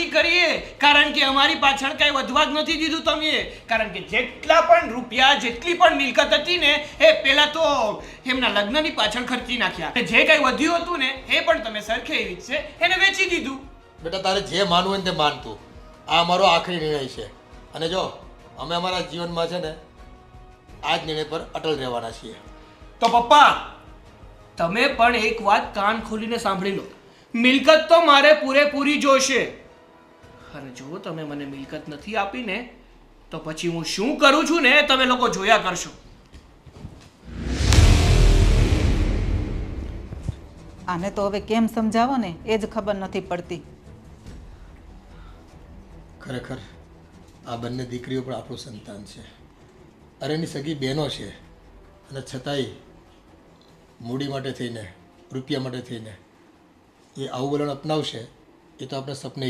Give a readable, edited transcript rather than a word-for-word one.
નથી કરીએ, કારણ કે અમારી પાછળ કાંઈ વધવા જ નથી દીધું તમે. કારણ કે જેટલા પણ રૂપિયા, જેટલી પણ મિલકત હતી ને, એ પહેલાં તો એમના લગ્નની પાછળ ખર્ચી નાખ્યા. જે કાંઈ વધ્યું હતું ને એ પણ તમે સરખે એવી જ છે એને વેચી દીધું. બેટા તારે જે માનવું હોય ને તે માનતું. આ અમારો આખરી નિર્ણય છે. અને જો અમે અમારા જીવનમાં છે ને આ જ નિર્ણય પર અટલ રહેવાના છીએ. તો પપ્પા, તમે પણ એક વાત કાન ખોલીને સાંભળી લો. મિલકત તો મારે પૂરેપૂરી જોશે. અને જો તમે મને મિલકત નથી આપી ને તો પછી હું શું કરું છું ને તમે લોકો જોયા કરશો. આને તો હવે કેમ સમજાવો ને એ જ ખબર નથી પડતી. ખરેખર આ બંને દીકરીઓ પણ આપણું સંતાન છે. અરે એની સગી બહેનો છે, અને છતાંય મૂડી માટે થઈને, રૂપિયા માટે થઈને એ આવું વલણ અપનાવશે એ તો આપણે સપને